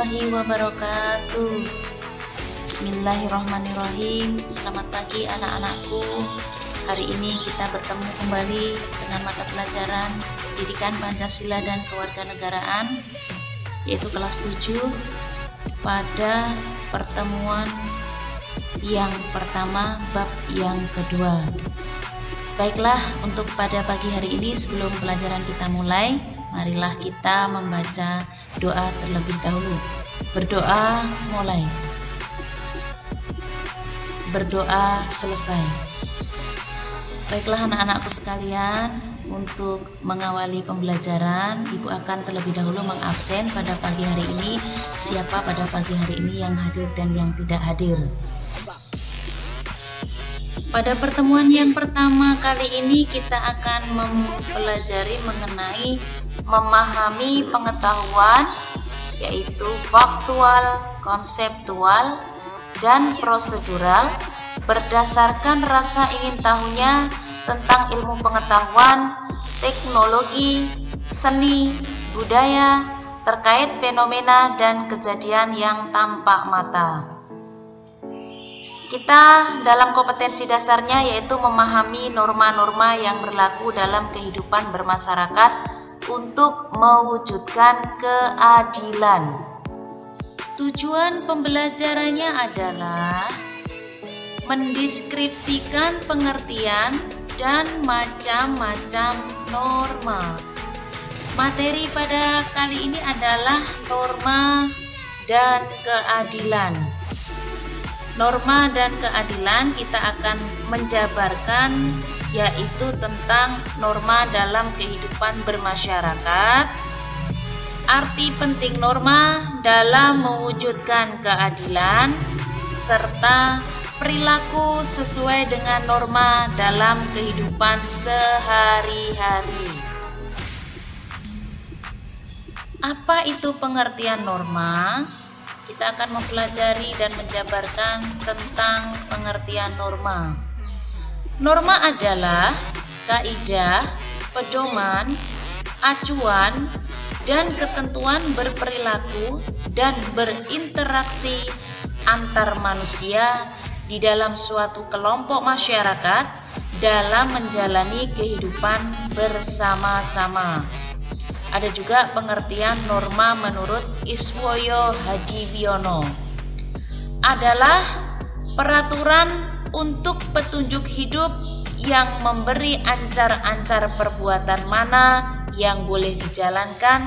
warahmatullahi wabarakatuh. Bismillahirrahmanirrahim. Selamat pagi anak-anakku. Hari ini kita bertemu kembali dengan mata pelajaran Pendidikan Pancasila dan Kewarganegaraan, yaitu kelas 7 pada pertemuan yang pertama bab yang kedua. Baiklah, untuk pada pagi hari ini sebelum pelajaran kita mulai, marilah kita membaca doa terlebih dahulu. Berdoa mulai. Berdoa selesai. Baiklah anak-anakku sekalian, untuk mengawali pembelajaran, Ibu akan terlebih dahulu mengabsen pada pagi hari ini siapa pada pagi hari ini yang hadir dan yang tidak hadir. Pada pertemuan yang pertama kali ini kita akan mempelajari mengenai memahami pengetahuan, yaitu faktual, konseptual, dan prosedural berdasarkan rasa ingin tahunya tentang ilmu pengetahuan, teknologi, seni, budaya, terkait fenomena dan kejadian yang tampak mata. Kita dalam kompetensi dasarnya yaitu memahami norma-norma yang berlaku dalam kehidupan bermasyarakat untuk mewujudkan keadilan. Tujuan pembelajarannya adalah mendeskripsikan pengertian dan macam-macam norma. Materi pada kali ini adalah norma dan keadilan. Norma dan keadilan kita akan menjabarkan, yaitu tentang norma dalam kehidupan bermasyarakat, arti penting norma dalam mewujudkan keadilan, serta perilaku sesuai dengan norma dalam kehidupan sehari-hari. Apa itu pengertian norma? Kita akan mempelajari dan menjabarkan tentang pengertian norma. Norma adalah kaidah, pedoman, acuan, dan ketentuan berperilaku dan berinteraksi antar manusia di dalam suatu kelompok masyarakat dalam menjalani kehidupan bersama-sama. Ada juga pengertian norma menurut Iswoyo Hadibiono. Adalah peraturan untuk petunjuk hidup yang memberi ancar-ancar perbuatan mana yang boleh dijalankan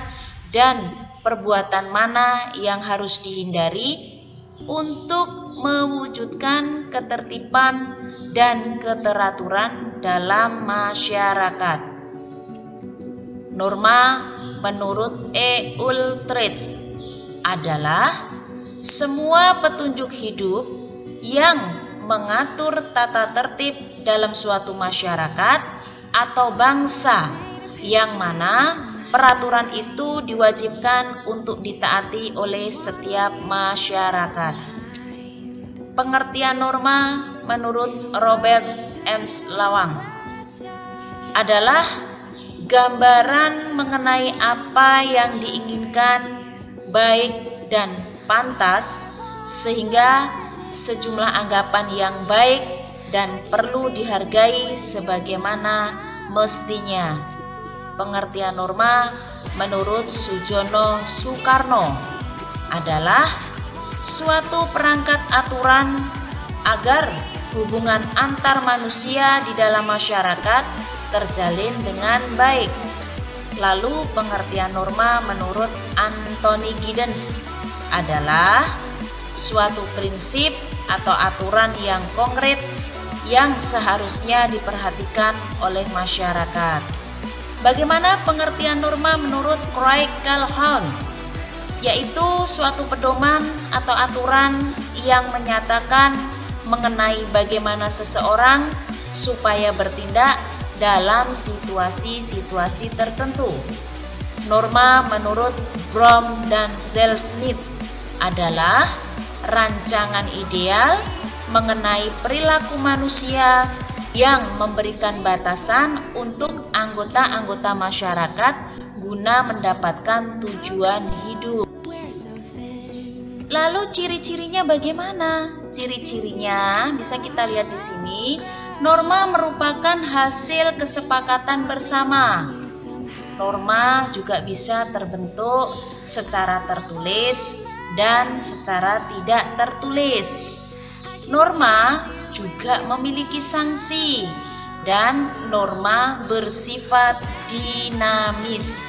dan perbuatan mana yang harus dihindari untuk mewujudkan ketertiban dan keteraturan dalam masyarakat. Norma menurut E. Ultrecht adalah semua petunjuk hidup yang mengatur tata tertib dalam suatu masyarakat atau bangsa, yang mana peraturan itu diwajibkan untuk ditaati oleh setiap masyarakat. Pengertian norma menurut Robert Ernst Lawang adalah gambaran mengenai apa yang diinginkan, baik dan pantas, sehingga sejumlah anggapan yang baik dan perlu dihargai sebagaimana mestinya. Pengertian norma menurut Sujono Soekarno adalah suatu perangkat aturan agar hubungan antar manusia di dalam masyarakat terjalin dengan baik. Lalu pengertian norma menurut Anthony Giddens adalah suatu prinsip atau aturan yang konkret yang seharusnya diperhatikan oleh masyarakat. Bagaimana pengertian norma menurut Craig Calhoun? Yaitu suatu pedoman atau aturan yang menyatakan mengenai bagaimana seseorang supaya bertindak dalam situasi-situasi tertentu. Norma menurut Brom dan Selznick adalah rancangan ideal mengenai perilaku manusia yang memberikan batasan untuk anggota-anggota masyarakat guna mendapatkan tujuan hidup. Lalu ciri-cirinya bagaimana? Ciri-cirinya bisa kita lihat di sini. Norma merupakan hasil kesepakatan bersama. Norma juga bisa terbentuk secara tertulis dan secara tidak tertulis. Norma juga memiliki sanksi dan norma bersifat dinamis.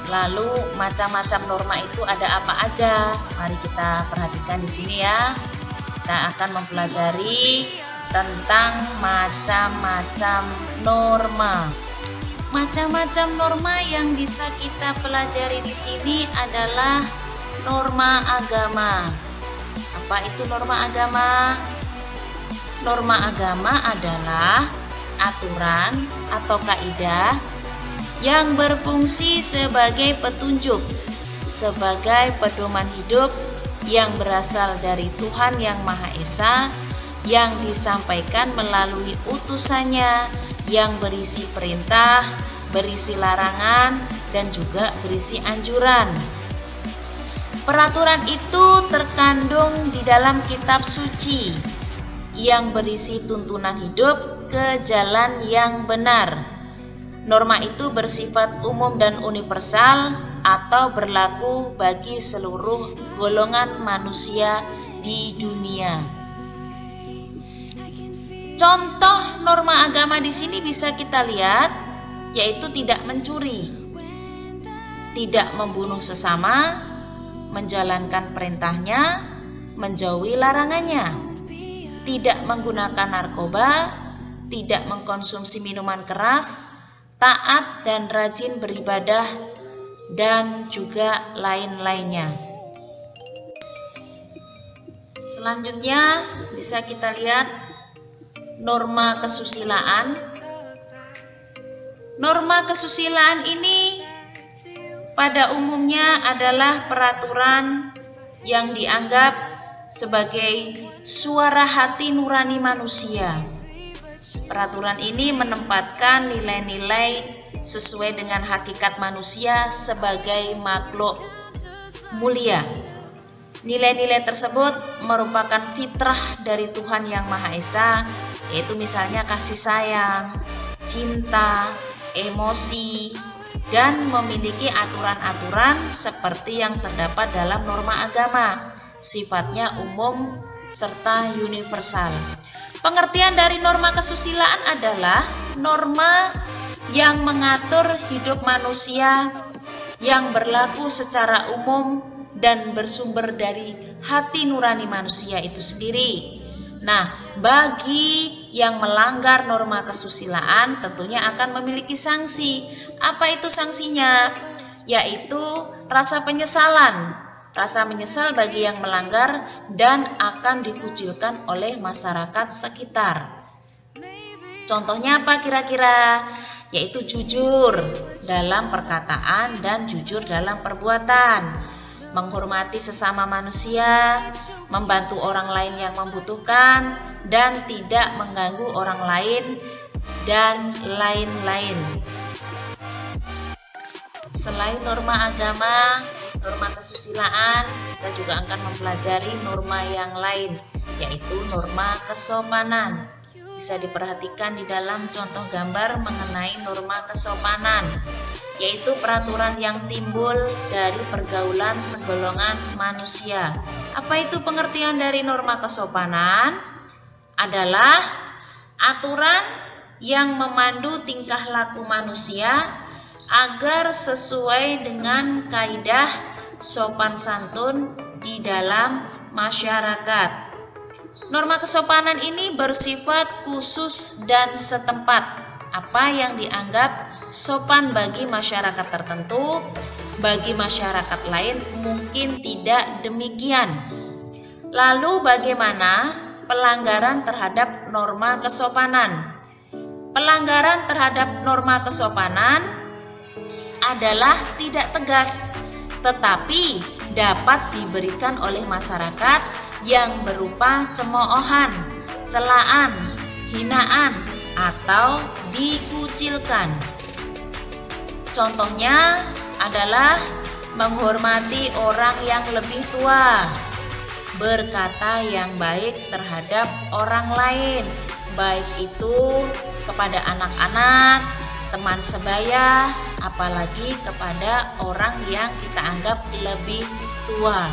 Lalu macam-macam norma itu ada apa aja? Mari kita perhatikan di sini ya. Kita akan mempelajari tentang macam-macam norma. Macam-macam norma yang bisa kita pelajari di sini adalah norma agama. Apa itu norma agama? Norma agama adalah aturan atau kaidah yang berfungsi sebagai petunjuk, sebagai pedoman hidup yang berasal dari Tuhan Yang Maha Esa, yang disampaikan melalui utusannya, yang berisi perintah, berisi larangan, dan juga berisi anjuran. Peraturan itu terkandung di dalam kitab suci yang berisi tuntunan hidup ke jalan yang benar. Norma itu bersifat umum dan universal atau berlaku bagi seluruh golongan manusia di dunia. Contoh norma agama di sini bisa kita lihat, yaitu tidak mencuri, tidak membunuh sesama, menjalankan perintahnya, menjauhi larangannya, tidak menggunakan narkoba, tidak mengkonsumsi minuman keras, taat dan rajin beribadah, dan juga lain-lainnya. Selanjutnya bisa kita lihat norma kesusilaan. Norma kesusilaan ini pada umumnya adalah peraturan yang dianggap sebagai suara hati nurani manusia. Peraturan ini menempatkan nilai-nilai sesuai dengan hakikat manusia sebagai makhluk mulia. Nilai-nilai tersebut merupakan fitrah dari Tuhan Yang Maha Esa, yaitu misalnya kasih sayang, cinta, emosi, dan memiliki aturan-aturan seperti yang terdapat dalam norma agama, sifatnya umum serta universal. Pengertian dari norma kesusilaan adalah norma yang mengatur hidup manusia yang berlaku secara umum dan bersumber dari hati nurani manusia itu sendiri. Nah, bagi yang melanggar norma kesusilaan tentunya akan memiliki sanksi. Apa itu sanksinya? Yaitu rasa penyesalan. Rasa menyesal bagi yang melanggar dan akan dikucilkan oleh masyarakat sekitar. Contohnya apa kira-kira? Yaitu jujur dalam perkataan dan jujur dalam perbuatan, menghormati sesama manusia, membantu orang lain yang membutuhkan, dan tidak mengganggu orang lain, dan lain-lain. Selain norma agama, norma kesusilaan, kita juga akan mempelajari norma yang lain, yaitu norma kesopanan. Bisa diperhatikan di dalam contoh gambar mengenai norma kesopanan, yaitu peraturan yang timbul dari pergaulan segolongan manusia. Apa itu pengertian dari norma kesopanan? Adalah aturan yang memandu tingkah laku manusia agar sesuai dengan kaidah sopan santun di dalam masyarakat. Norma kesopanan ini bersifat khusus dan setempat. Apa yang dianggap sopan bagi masyarakat tertentu, bagi masyarakat lain mungkin tidak demikian. Lalu bagaimana pelanggaran terhadap norma kesopanan? Pelanggaran terhadap norma kesopanan adalah tidak tegas, tetapi dapat diberikan oleh masyarakat yang berupa cemoohan, celaan, hinaan, atau dikucilkan. Contohnya adalah menghormati orang yang lebih tua, berkata yang baik terhadap orang lain, baik itu kepada anak-anak, teman sebaya, apalagi kepada orang yang kita anggap lebih tua.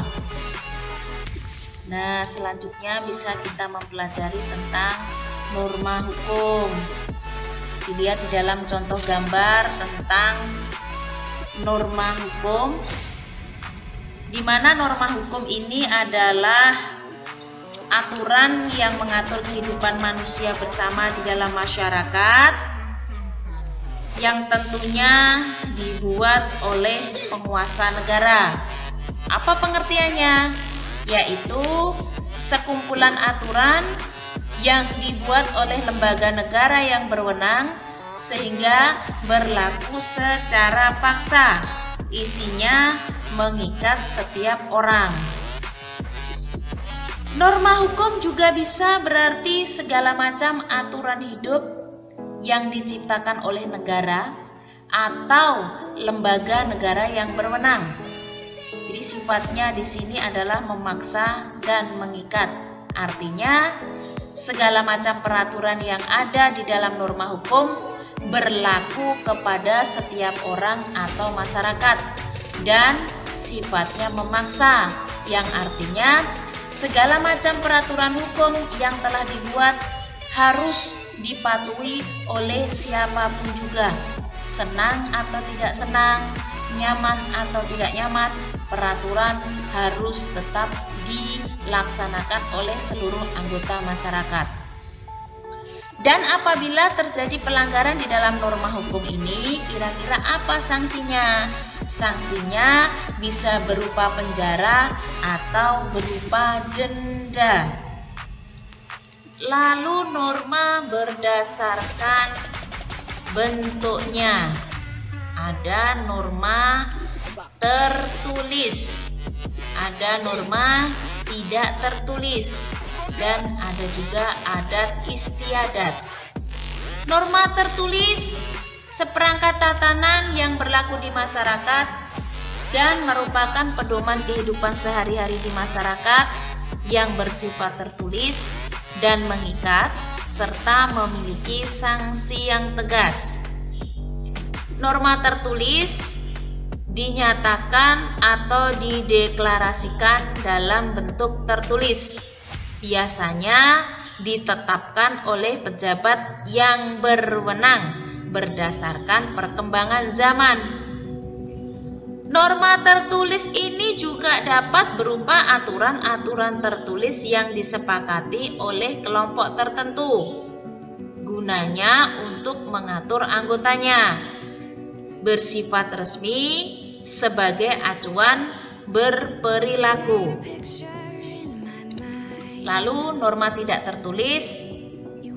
Nah, selanjutnya bisa kita mempelajari tentang norma hukum. Dilihat di dalam contoh gambar tentang norma hukum, di mana norma hukum ini adalah aturan yang mengatur kehidupan manusia bersama di dalam masyarakat, yang tentunya dibuat oleh penguasa negara. Apa pengertiannya? Yaitu sekumpulan aturan yang dibuat oleh lembaga negara yang berwenang sehingga berlaku secara paksa. Isinya mengikat setiap orang. Norma hukum juga bisa berarti segala macam aturan hidup yang diciptakan oleh negara atau lembaga negara yang berwenang. Jadi sifatnya di sini adalah memaksa dan mengikat. Artinya segala macam peraturan yang ada di dalam norma hukum berlaku kepada setiap orang atau masyarakat dan sifatnya memaksa, yang artinya segala macam peraturan hukum yang telah dibuat harus dipatuhi oleh siapapun juga, senang atau tidak senang, nyaman atau tidak nyaman, peraturan harus tetap dilaksanakan oleh seluruh anggota masyarakat. Dan apabila terjadi pelanggaran di dalam norma hukum ini, kira-kira apa sanksinya? Sanksinya bisa berupa penjara atau berupa denda. Lalu norma berdasarkan bentuknya. Ada norma tertulis, ada norma tidak tertulis, dan ada juga adat istiadat. Norma tertulis seperangkat tatanan yang berlaku di masyarakat dan merupakan pedoman kehidupan sehari-hari di masyarakat yang bersifat tertulis dan mengikat serta memiliki sanksi yang tegas. Norma tertulis dinyatakan atau dideklarasikan dalam bentuk tertulis, biasanya ditetapkan oleh pejabat yang berwenang berdasarkan perkembangan zaman. Norma tertulis ini juga dapat berupa aturan-aturan tertulis yang disepakati oleh kelompok tertentu, gunanya untuk mengatur anggotanya, bersifat resmi sebagai acuan berperilaku. Lalu norma tidak tertulis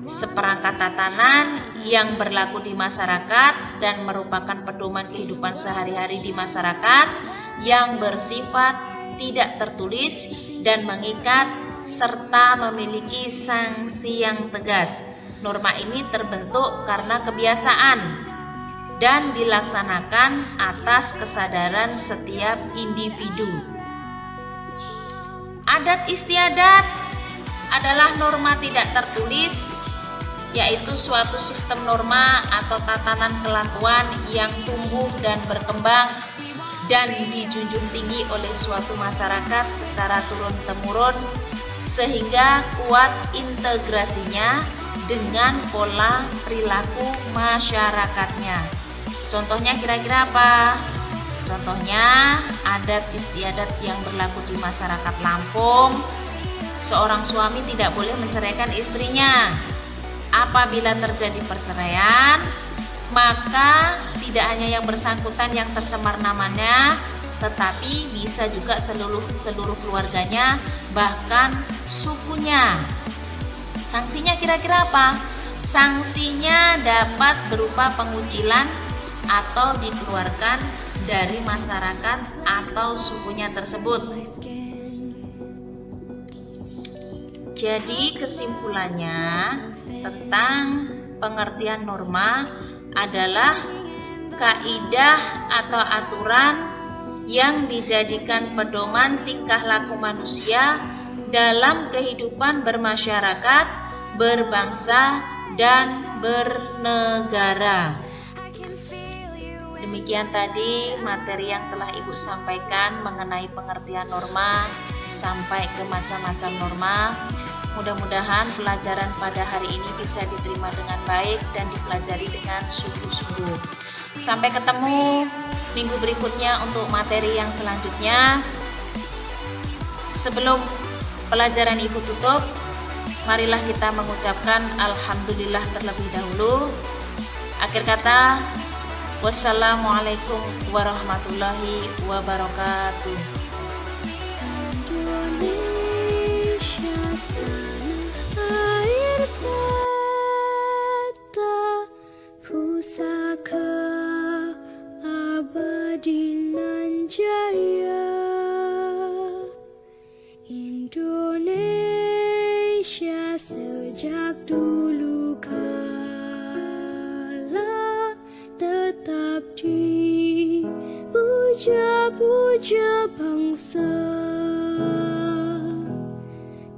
seperangkat tatanan yang berlaku di masyarakat dan merupakan pedoman kehidupan sehari-hari di masyarakat yang bersifat tidak tertulis dan mengikat serta memiliki sanksi yang tegas. Norma ini terbentuk karena kebiasaan dan dilaksanakan atas kesadaran setiap individu. Adat istiadat adalah norma tidak tertulis, yaitu suatu sistem norma atau tatanan kelakuan yang tumbuh dan berkembang dan dijunjung tinggi oleh suatu masyarakat secara turun-temurun sehingga kuat integrasinya dengan pola perilaku masyarakatnya. Contohnya kira-kira apa? Contohnya adat istiadat yang berlaku di masyarakat Lampung. Seorang suami tidak boleh menceraikan istrinya. Apabila terjadi perceraian, maka tidak hanya yang bersangkutan yang tercemar namanya, tetapi bisa juga seluruh keluarganya, bahkan sukunya. Sanksinya kira-kira apa? Sanksinya dapat berupa pengucilan atau dikeluarkan dari masyarakat atau sukunya tersebut. Jadi kesimpulannya tentang pengertian norma adalah kaidah atau aturan yang dijadikan pedoman tingkah laku manusia dalam kehidupan bermasyarakat, berbangsa, dan bernegara. Demikian tadi materi yang telah Ibu sampaikan mengenai pengertian norma sampai ke macam-macam norma. Mudah-mudahan pelajaran pada hari ini bisa diterima dengan baik dan dipelajari dengan sungguh-sungguh. Sampai ketemu minggu berikutnya untuk materi yang selanjutnya. Sebelum pelajaran Ibu tutup, marilah kita mengucapkan alhamdulillah terlebih dahulu. Akhir kata, wassalamualaikum warahmatullahi wabarakatuh. Pusaka abadi nan jaya, Indonesia sejak dulu kala tetap dipuja-puja bangsa.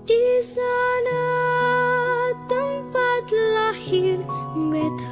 Di sana tempat lahir Beta